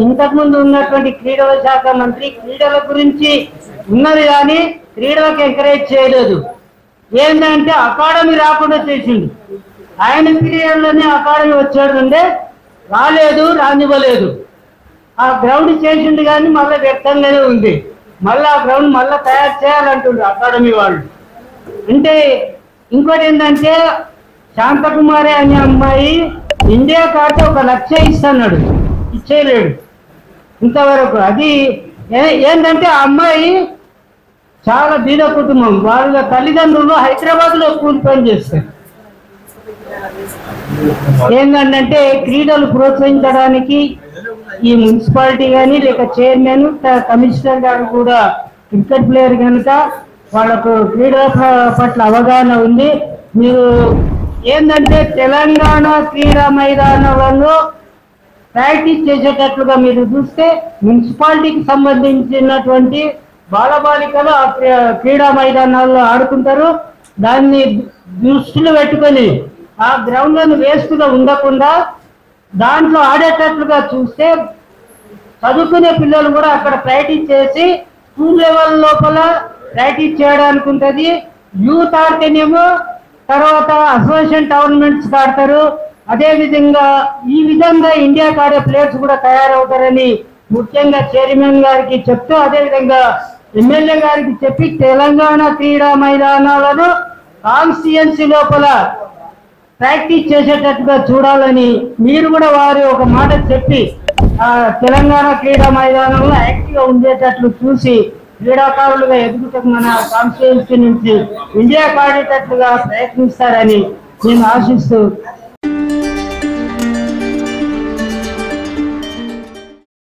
ఇంతకుముందు ఉన్నటువంటి క్రీడల శాఖ మంత్రి క్రీడల గురించి ఉన్నది కానీ క్రీడలకు ఎంకరేజ్ చేయలేదు. ఏంటంటే అకాడమీ రాకుండా చేసిండు. ఆయన పీరియడ్లోనే అకాడమీ వచ్చాడు, రాలేదు, రానివ్వలేదు. ఆ గ్రౌండ్ చేసిండు కానీ మళ్ళీ వ్యక్తంగానే ఉంది. మళ్ళీ ఆ గ్రౌండ్ మళ్ళీ తయారు చేయాలంటుండ్రు అకాడమీ వాళ్ళు. అంటే ఇంకోటి ఏంటంటే శాంతకుమారి అనే అమ్మాయి ఇండియా కాక 1 లక్ష ఇస్తున్నాడు, ఇచ్చేయలేడు ఇంతవరకు. అది ఏంటంటే ఆ అమ్మాయి చాలా బీద కుటుంబం. వాళ్ళ తల్లిదండ్రులు హైదరాబాద్లో కూలి పని చేస్తారు. ఏంటంటే క్రీడలు ప్రోత్సహించడానికి ఈ మున్సిపాలిటీ కానీ లేక చైర్మన్ కమిషనర్ గారు కూడా క్రికెట్ ప్లేయర్ కనుక వాళ్ళకు క్రీడల పట్ల అవగాహన ఉంది. మీరు ఏంటంటే తెలంగాణ క్రీడా మైదానాలలో ప్రాక్టీస్ చేసేటట్లుగా మీరు చూస్తే మున్సిపాలిటీకి సంబంధించినటువంటి బాలబాలికలు ఆ క్రీడా మైదానాల్లో ఆడుకుంటారు. దాన్ని దృష్టిలో పెట్టుకొని ఆ గ్రౌండ్లను వేస్ట్గా ఉండకుండా దాంట్లో ఆడేటట్లుగా చూస్తే చదువుకునే పిల్లలు కూడా అక్కడ ప్రాక్టీస్ చేసి స్కూల్ లెవెల్ లోపల ప్రాక్టీస్ చేయడానికి ఉంటుంది. యూత్ ఆడితేనేమో తర్వాత అసోసియేషన్ టోర్నమెంట్స్ ఆడతారు. అదేవిధంగా ఈ విధంగా ఇండియాకి ఆడే ప్లేయర్స్ కూడా తయారవుతారని ముఖ్యంగా చైర్మన్ గారికి చెప్తూ అదేవిధంగా ఎమ్మెల్యే గారికి చెప్పి తెలంగాణ క్రీడా మైదానాలను కాన్స్టిట్యుయెన్సీ లోపల ప్రాక్టీస్ చేసేటట్టుగా చూడాలని మీరు కూడా వారి ఒక మాట చెప్పి తెలంగాణ క్రీడా మైదానంలో యాక్టివ్గా ఉండేటట్లు చూసి క్రీడాకారులుగా ఎదుగుటకు మన కాన్స్టిట్యుయెన్సీ నుంచి ఇండియా ఆడేటట్లుగా ప్రయత్నిస్తారని నేను ఆశిస్తూ